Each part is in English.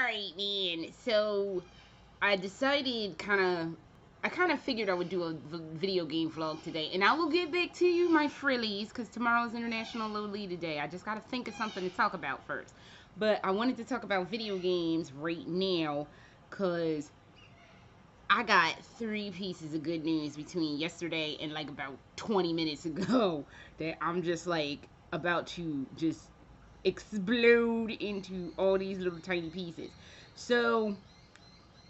Alright, man. So, I decided I kind of figured I would do a video game vlog today. And I will get back to you, my frillies, because tomorrow's International Lolita Day. I just got to think of something to talk about first. But I wanted to talk about video games right now, because I got 3 pieces of good news between yesterday and like about 20 minutes ago that I'm just like about to just explode into all these little tiny pieces. So,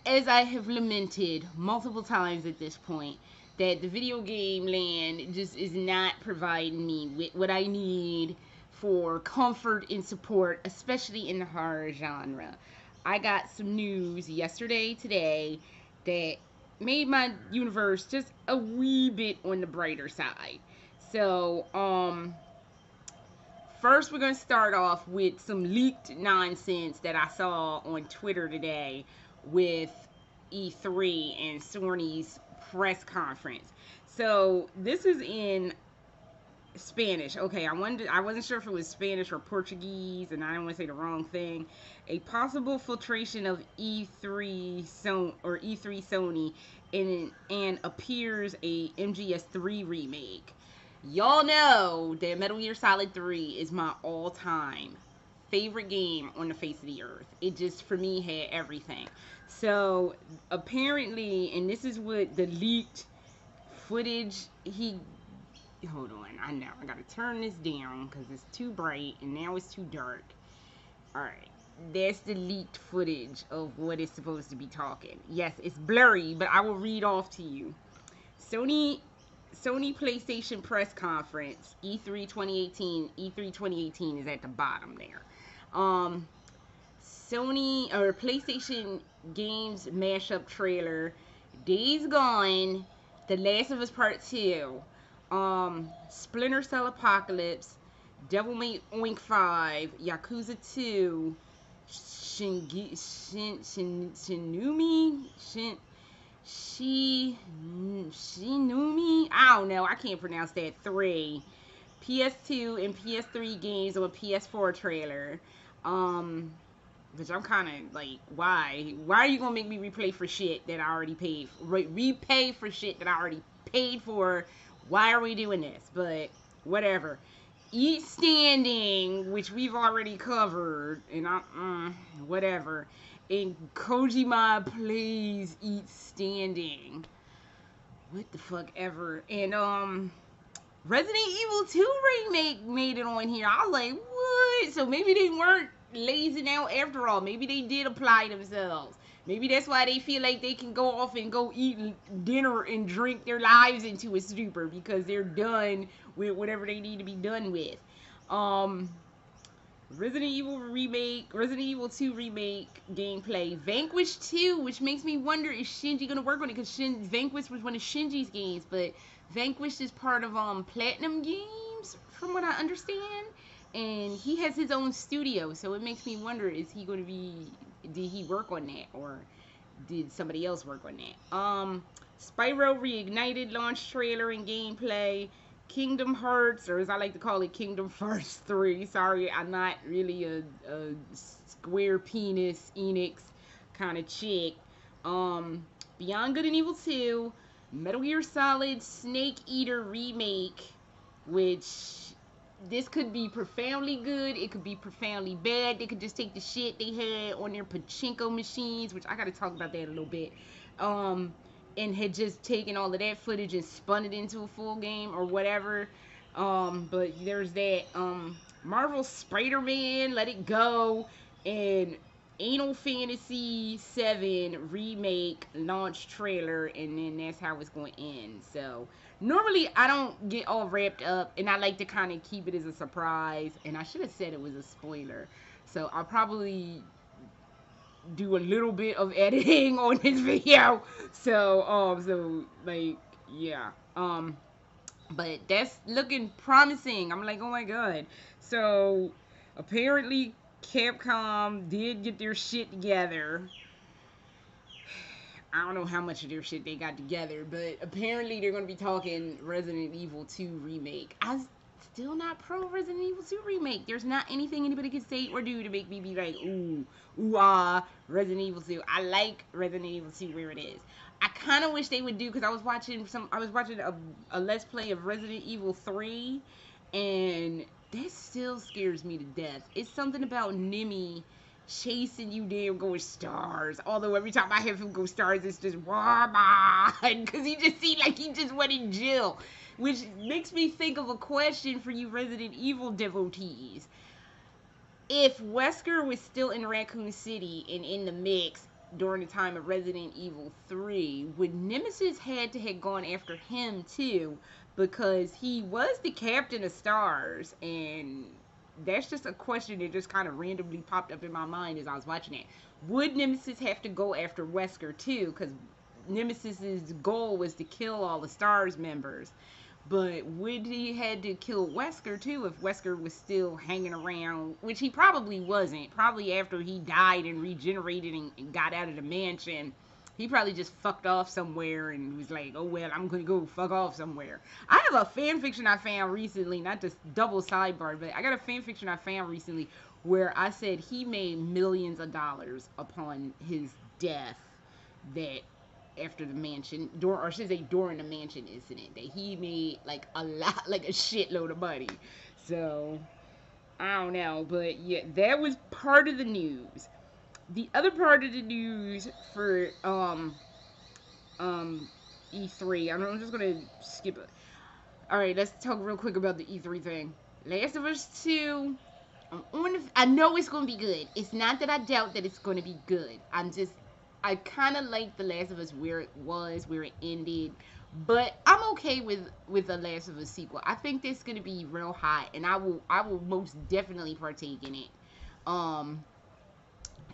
as I have lamented multiple times at this point, that the video game land just is not providing me with what I need for comfort and support, especially in the horror genre. I got some news yesterday, today, that made my universe just a wee bit on the brighter side. So, first we're going to start off with some leaked nonsense that I saw on Twitter today with E3 and Sorny's press conference. So this is in Spanish. Okay, I wasn't sure if it was Spanish or Portuguese, and I didn't want to say the wrong thing. A possible filtration of E3 Sony and appears a MGS3 remake. Y'all know that Metal Gear Solid 3 is my all-time favorite game on the face of the earth. It just, for me, had everything. So, apparently, and this is what the leaked footage, hold on, I know, I gotta turn this down, because it's too bright, and now it's too dark. Alright, that's the leaked footage of what it's supposed to be talking. Yes, it's blurry, but I will read off to you. Sony PlayStation press conference, E3 2018. E3 2018 is at the bottom there. Sony or PlayStation games mashup trailer, Days Gone, The Last of Us Part 2, Splinter Cell Apocalypse, Devil May Oink 5, Yakuza 2, Shinumi, I don't know, I can't pronounce that, 3, PS2 and PS3 games on a PS4 trailer, which I'm kind of like, why are you gonna make me repay for shit that I already paid for? Repay for shit that I already paid for? Why are we doing this? But whatever. Eat Standing, which we've already covered, and whatever. And Kojima plays Eat Standing. What the fuck ever. And Resident Evil 2 remake made it on here. I was like, what? So maybe they weren't lazing out after all. Maybe they did apply themselves. Maybe that's why they feel like they can go off and go eat dinner and drink their lives into a stupor, because they're done with whatever they need to be done with. Resident Evil 2 remake gameplay. Vanquish 2, which makes me wonder, is Shinji gonna work on it? Because Vanquish was one of Shinji's games, but Vanquish is part of Platinum Games, from what I understand, and he has his own studio, so it makes me wonder, did he work on that, or did somebody else work on that? Spyro Reignited launch trailer and gameplay. Kingdom Hearts, or as I like to call it, Kingdom Hearts 3. Sorry, I'm not really a square penis Enix kind of chick. Beyond Good and Evil 2, Metal Gear Solid Snake Eater remake, which this could be profoundly good, it could be profoundly bad. They could just take the shit they had on their pachinko machines, which I gotta talk about that a little bit, and had just taken all of that footage and spun it into a full game or whatever. But there's that. Marvel Spider-Man Let It Go, and Anal Fantasy 7 remake launch trailer, and then that's how it's going to end. So normally I don't get all wrapped up, and I like to kind of keep it as a surprise, and I should have said it was a spoiler. So I'll probably do a little bit of editing on this video. So like, yeah. But that's looking promising. I'm like, oh my god. So apparently Capcom did get their shit together. I don't know how much of their shit they got together, but apparently they're going to be talking Resident Evil 2 remake. still not pro Resident Evil 2 remake. There's not anything anybody can say or do to make me be like, ooh, Resident Evil 2. I like Resident Evil 2 where it is. I kind of wish they would do, because I was watching a Let's Play of Resident Evil 3, and that still scares me to death. It's something about Nimmy chasing you damn going stars. Although every time I have him go stars, it's just because he just seemed like he just went in jail. Which makes me think of a question for you Resident Evil devotees. If Wesker was still in Raccoon City and in the mix during the time of Resident Evil 3, would Nemesis had to have gone after him too? Because he was the captain of stars, and that's just a question that just kind of randomly popped up in my mind as I was watching it. Would Nemesis have to go after Wesker too? Because Nemesis's goal was to kill all the stars members. But would he had to kill Wesker too if Wesker was still hanging around? Which he probably wasn't. Probably after he died and regenerated and got out of the mansion, he probably just fucked off somewhere and was like, oh well, I'm gonna go fuck off somewhere. I have a fan fiction I found recently, not just double sidebar, but I got a fan fiction I found recently where I said he made millions of dollars upon his death, that after the mansion, or I should say during the mansion incident, that he made like a lot, like a shitload of money. So I don't know, but yeah, that was part of the news. The other part of the news for E3, I'm just gonna skip it. All right, let's talk real quick about the E3 thing. Last of Us 2. I know it's gonna be good. It's not that I doubt that it's gonna be good. I kind of like The Last of Us where it was, where it ended. But I'm okay with The Last of Us sequel. I think this is going to be real hot, and I will most definitely partake in it.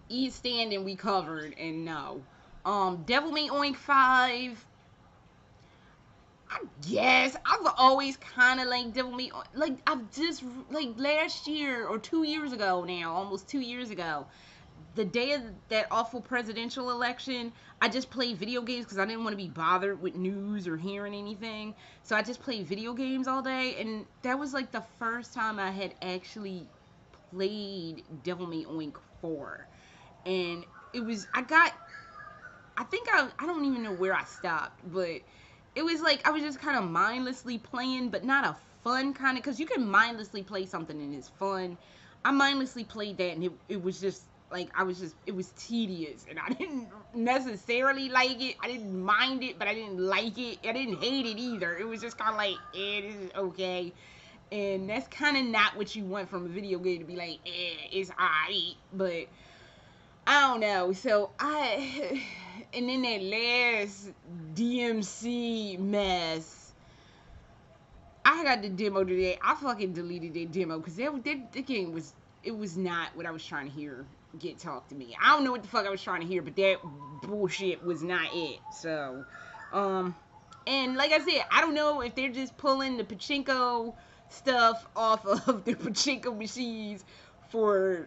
Eat Standing we covered, and no. Devil May Oink 5. I guess I've always kind of like Devil May Oink. Like, I've just, like, last year or 2 years ago now, almost 2 years ago, the day of that awful presidential election, I just played video games because I didn't want to be bothered with news or hearing anything. So I just played video games all day, and that was like the first time I had actually played Devil May Oink 4. And it was, I don't even know where I stopped, but it was like I was just kind of mindlessly playing, but not a fun kind of, because you can mindlessly play something and it's fun. I mindlessly played that, and it was just, like, it was tedious, and I didn't necessarily like it. I didn't mind it, but I didn't like it. I didn't hate it either. It was just kind of like, this is okay. And that's kind of not what you want from a video game, to be like, it's alright. But, I don't know. So, and then that last DMC mess, I got the demo today. I fucking deleted that demo, because that game was, it was not what I was trying to hear get talk to me. I don't know what the fuck I was trying to hear, but that bullshit was not it. So, and like I said, I don't know if they're just pulling the pachinko stuff off of the pachinko machines for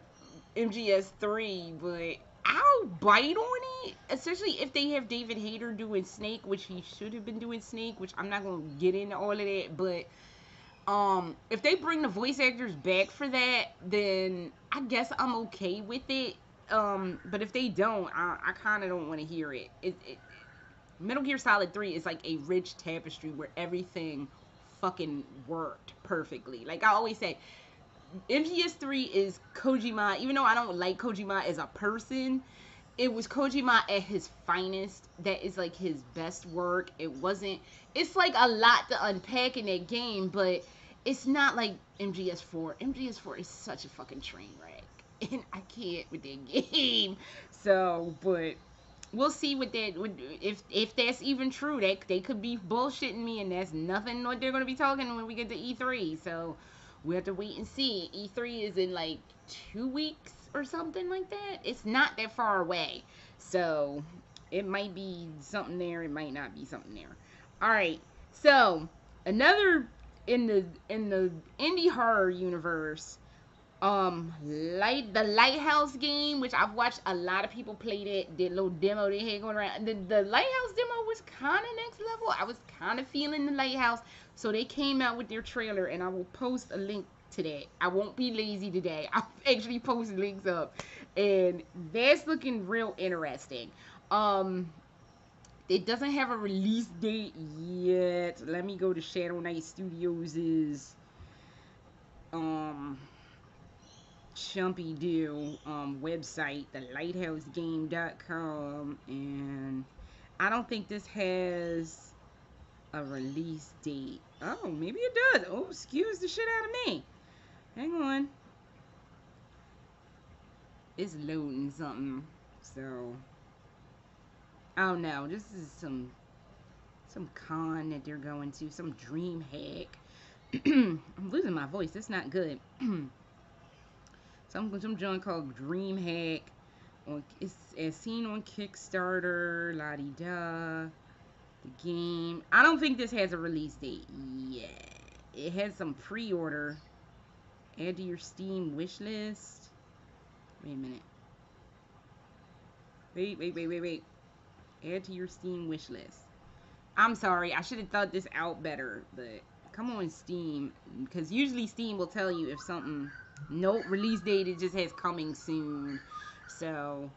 MGS3, but I'll bite on it, especially if they have David Hayter doing Snake, which he should have been doing Snake, which I'm not going to get into all of that, but if they bring the voice actors back for that, then I guess I'm okay with it. But if they don't, I kind of don't want to hear it. Metal Gear Solid 3 is like a rich tapestry where everything fucking worked perfectly. Like I always say, MGS3 is Kojima. Even though I don't like Kojima as a person, it was Kojima at his finest. That is like his best work. It's like a lot to unpack in that game, but it's not like MGS4. MGS4 is such a fucking train wreck, and I can't with that game. So, but we'll see what that would, if that's even true. They could be bullshitting me, and that's nothing what they're gonna be talking when we get to E3. So we have to wait and see. E3 is in like 2 weeks or something like that. It's not that far away, so it might be something there. It might not be something there. All right. So another in the indie horror universe, The Lighthouse game, which I've watched a lot of people play that little demo they had going around. The Lighthouse demo was kind of next level. I was kind of feeling the Lighthouse, so they came out with their trailer, and I will post a link to that. I won't be lazy today. I'll actually post links up, and that's looking real interesting. It doesn't have a release date yet. Let me go to Shadow Knight Studios' Chumpy Do website, the lighthousegame.com, and I don't think this has a release date. Oh, maybe it does. Oh, excuse the shit out of me. Hang on. It's loading something. So, oh no, this is some con that they're going to, some dream hack. I'm losing my voice. That's not good. Some junk called Dream Hack. It's as seen on Kickstarter. La di da. The game. I don't think this has a release date yet. It has some pre-order. Add to your Steam wish list. Wait a minute. Wait. Add to your Steam wish list. I'm sorry. I should have thought this out better, but come on, Steam, because usually Steam will tell you if something, no release date, it just has coming soon. So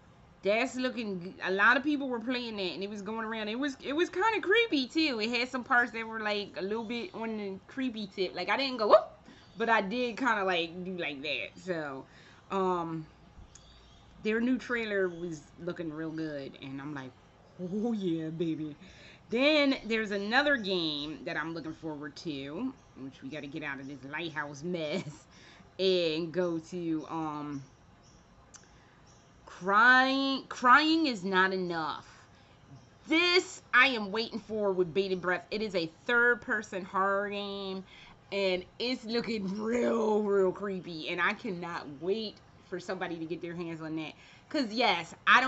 that's looking, a lot of people were playing that, and it was going around. It was kind of creepy too. It had some parts that were like a little bit on the creepy tip. Like I didn't go whoop, but I did kind of like do like that. So their new trailer was looking real good, and I'm like, oh yeah, baby. Then there's another game that I'm looking forward to, which we got to get out of this Lighthouse mess and go to Crying is Not Enough. This I am waiting for with bated breath. It is a third-person horror game, and it's looking real creepy, and I cannot wait for somebody to get their hands on that. Cause yes, I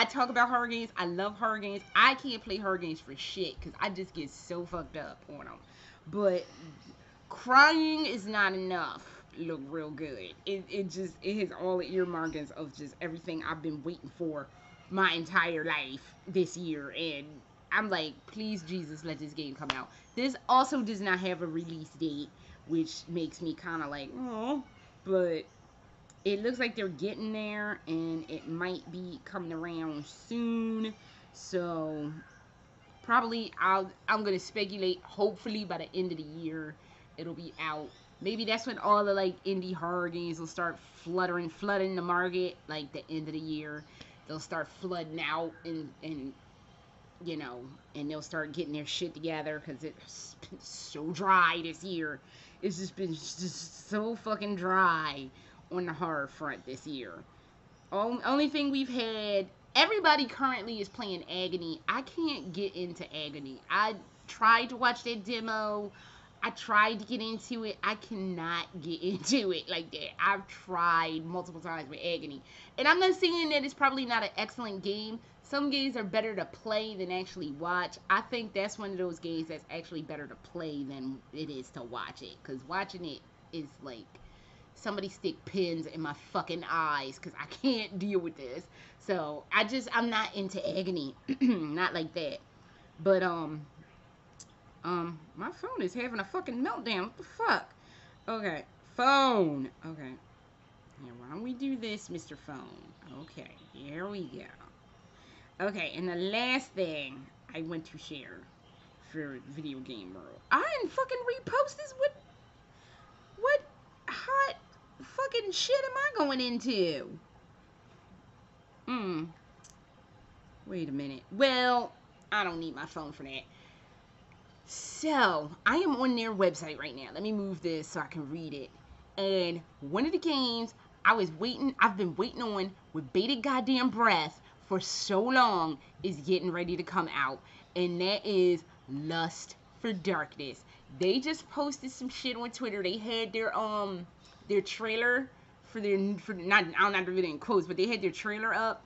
talk about horror games. I love horror games. I can't play horror games for shit, cause I just get so fucked up on them. But Crying is Not Enough look real good. It has all the earmarkings of just everything I've been waiting for my entire life this year, and I'm like, please Jesus, let this game come out. This also does not have a release date, which makes me kind of like, oh, but it looks like they're getting there, and it might be coming around soon. So probably I'm gonna speculate. Hopefully by the end of the year, it'll be out. Maybe that's when all the like indie horror games will start flooding the market. Like the end of the year, they'll start flooding out, and you know, and they'll start getting their shit together, because it's been so dry this year. It's just been just so fucking dry on the horror front this year. Only thing we've had, everybody currently is playing Agony. I can't get into Agony. I tried to watch that demo. I tried to get into it. I cannot get into it like that. I've tried multiple times with Agony. And I'm not saying that it's probably not an excellent game. Some games are better to play than actually watch. I think that's one of those games that's actually better to play than it is to watch it. Because watching it is like somebody stick pins in my fucking eyes, because I can't deal with this. So I'm not into Agony. Not like that. But my phone is having a fucking meltdown. What the fuck? Okay, phone. Okay, yeah, why don't we do this, Mr. Phone? Okay, here we go. Okay, and the last thing I want to share for Video Game World, I didn't fucking repost this. What hot fucking shit am I going into? Wait a minute. Well, I don't need my phone for that. So, I am on their website right now. Let me move this so I can read it. And one of the games I've been waiting on with bated goddamn breath for so long is getting ready to come out. And that is Lust for Darkness. They just posted some shit on Twitter. They had their trailer for not, I don't have to read it in quotes, but they had their trailer up,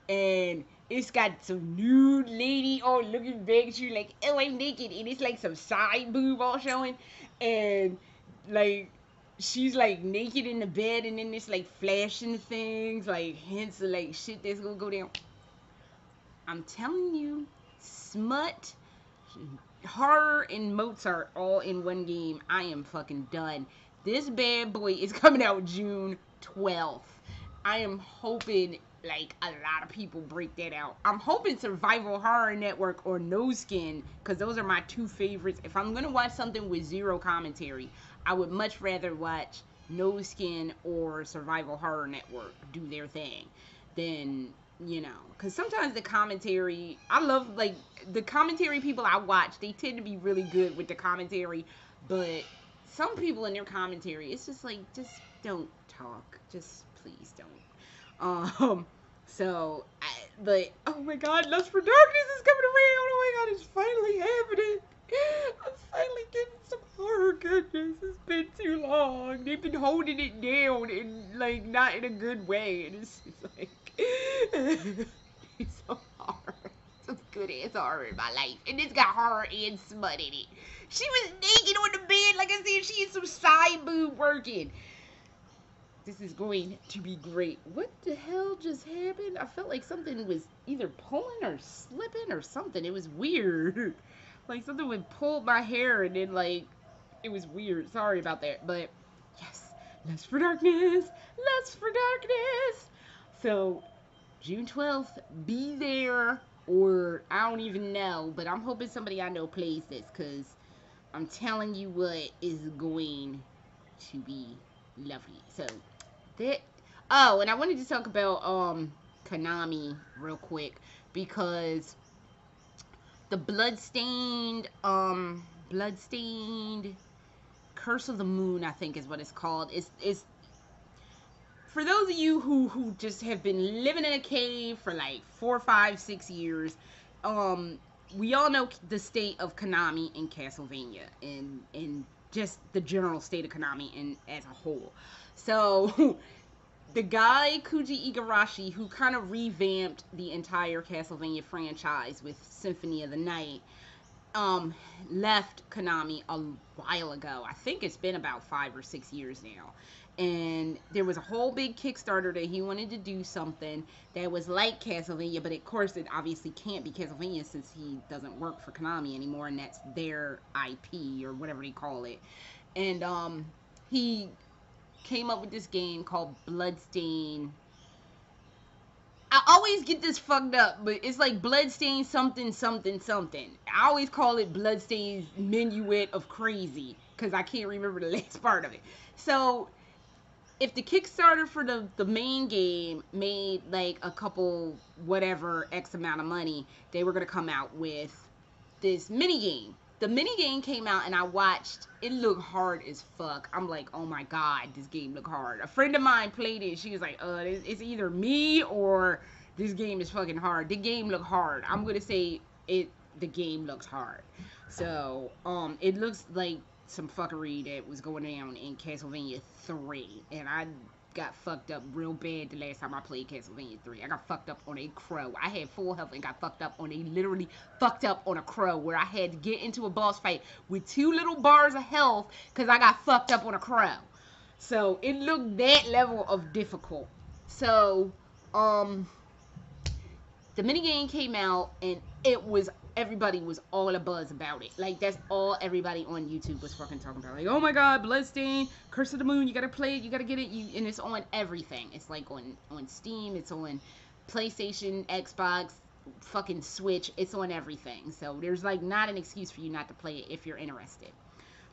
and it's got some nude lady all looking back at you like, oh, I'm naked, and it's like some side boob all showing, and like she's like naked in the bed, and then it's like flashing things, like hints of like shit that's gonna go down. I'm telling you, smut, horror, and Mozart all in one game. I am fucking done. This bad boy is coming out June 12th. I am hoping like a lot of people break that out. I'm hoping Survival Horror Network or No Skin, because those are my two favorites. If I'm gonna watch something with zero commentary, I would much rather watch No Skin or Survival Horror Network do their thing than, you know, because sometimes the commentary, I love, like, the commentary people I watch, they tend to be really good with the commentary, but some people in their commentary, it's just like, just don't talk, just please don't. But oh my god, Lust for Darkness is coming around. Oh my god, it's finally happening. I'm finally getting some horror goodness. It's been too long. They've been holding it down and like not in a good way, and it's like it's so hard. Some good ass horror in my life, and it's got horror and smut in it. She was naked on the bed, like I said. She had some side boob working. This is going to be great. What the hell just happened? I felt like something was either pulling or slipping or something. It was weird. Like something would pull my hair and then like, it was weird. Sorry about that. But yes, Lust for Darkness. Lust for Darkness. So June 12th, be there, or I don't even know. But I'm hoping somebody I know plays this, because I'm telling you what is going to be lovely. So that, oh, and I wanted to talk about Konami real quick, because the Bloodstained Curse of the Moon, I think is what it's called. It's for those of you who just have been living in a cave for like 4, 5, 6 years. We all know the state of Konami and Castlevania, and just the general state of Konami and as a whole. So the guy Kuji Igarashi, who kind of revamped the entire Castlevania franchise with Symphony of the Night, left Konami a while ago. I think it's been about 5 or 6 years now. And there was a whole big Kickstarter that he wanted to do something that was like Castlevania, but of course it obviously can't be Castlevania since he doesn't work for Konami anymore, and that's their IP or whatever they call it. And he came up with this game called Bloodstained. I always get this fucked up, but it's like Bloodstained something something something. I always call it Bloodstained Minuet of Crazy, because I can't remember the last part of it. So if the Kickstarter for the main game made like a couple whatever X amount of money, they were going to come out with this mini game. The mini game came out and I watched. It looked hard as fuck. I'm like, oh my god, this game looked hard. A friend of mine played it. She was like, it's either me or this game is fucking hard. The game looked hard. I'm going to say the game looks hard. So, it looks like some fuckery that was going down in Castlevania 3, and I got fucked up real bad the last time I played Castlevania 3. I got fucked up on a crow. I had full health and got fucked up on a crow, where I had to get into a boss fight with 2 little bars of health because I got fucked up on a crow. So it looked that level of difficult. So the minigame came out, and everybody was all abuzz about it. Like, that's all everybody on YouTube was fucking talking about. Like, oh my god, Bloodstained, Curse of the Moon, you gotta play it, you gotta get it, and it's on everything. It's like on Steam, it's on PlayStation, Xbox, fucking Switch, it's on everything. So there's like not an excuse for you not to play it if you're interested.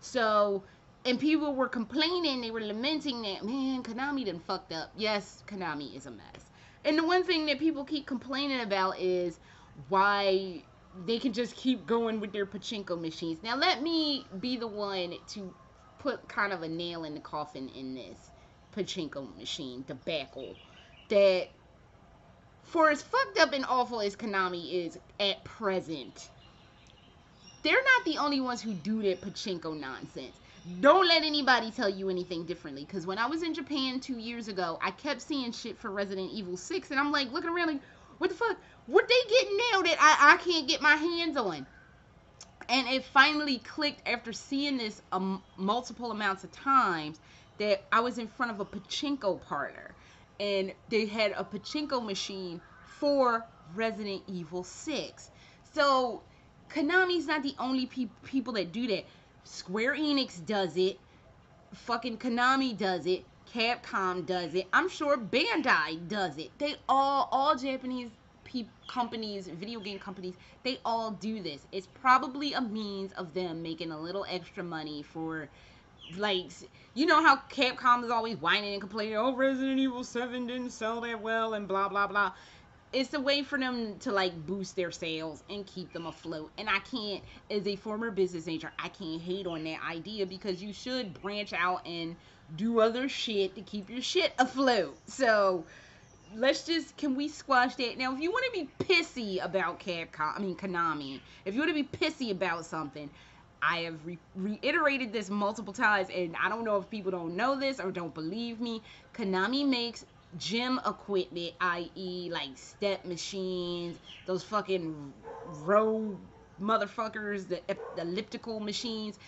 So, and people were complaining, they were lamenting that, man, Konami done fucked up. Yes, Konami is a mess. And the one thing that people keep complaining about is why they can just keep going with their pachinko machines. Now, let me be the one to put kind of a nail in the coffin in this pachinko machine debacle. That, for as fucked up and awful as Konami is at present, they're not the only ones who do that pachinko nonsense. Don't let anybody tell you anything differently, because when I was in Japan 2 years ago, I kept seeing shit for Resident Evil 6, and I'm like looking around like, what the fuck? What they getting now that I can't get my hands on? And it finally clicked after seeing this multiple amounts of times that I was in front of a pachinko parlor, and they had a pachinko machine for Resident Evil 6. So Konami's not the only people that do that. Square Enix does it. Fucking Konami does it. Capcom does it. I'm sure Bandai does it. They all Japanese companies, video game companies, they all do this. It's probably a means of them making a little extra money for, like, you know how Capcom is always whining and complaining, oh, Resident Evil 7 didn't sell that well and blah blah blah. It's a way for them to, like, boost their sales and keep them afloat. And I can't, as a former business major, I can't hate on that idea, because you should branch out and do other shit to keep your shit afloat. So let's just, can we squash that? Now, if you want to be pissy about Konami, if you want to be pissy about something, I have reiterated this multiple times, and I don't know if people don't know this or don't believe me. Konami makes gym equipment, i.e. like step machines, those fucking row motherfuckers, the elliptical machines,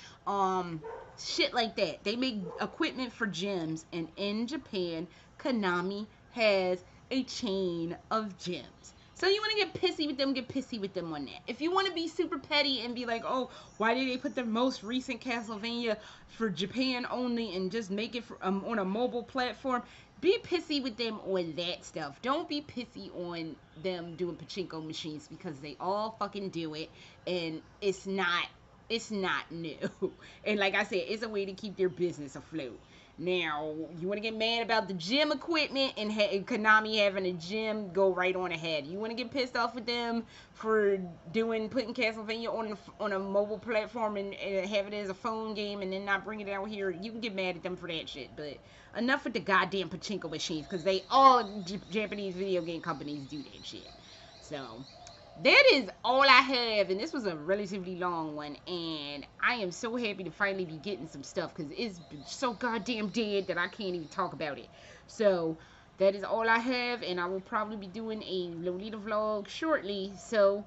shit like that. They make equipment for gyms, and in Japan, Konami has a chain of gyms. So you want to get pissy with them, get pissy with them on that. If you want to be super petty and be like, oh, why did they put the most recent Castlevania for Japan only and just make it for, on a mobile platform? Be pissy with them on that stuff. Don't be pissy on them doing pachinko machines, because they all fucking do it, and it's not new. And like I said, it's a way to keep their business afloat. Now, you want to get mad about the gym equipment and Konami having a gym, go right on ahead. You want to get pissed off with them for putting Castlevania on a mobile platform and have it as a phone game and then not bring it out here, you can get mad at them for that shit. But enough with the goddamn pachinko machines, because all Japanese video game companies do that shit. So that is all I have, and this was a relatively long one, and I am so happy to finally be getting some stuff, because it's been so goddamn dead that I can't even talk about it. So that is all I have, and I will probably be doing a Lolita vlog shortly, so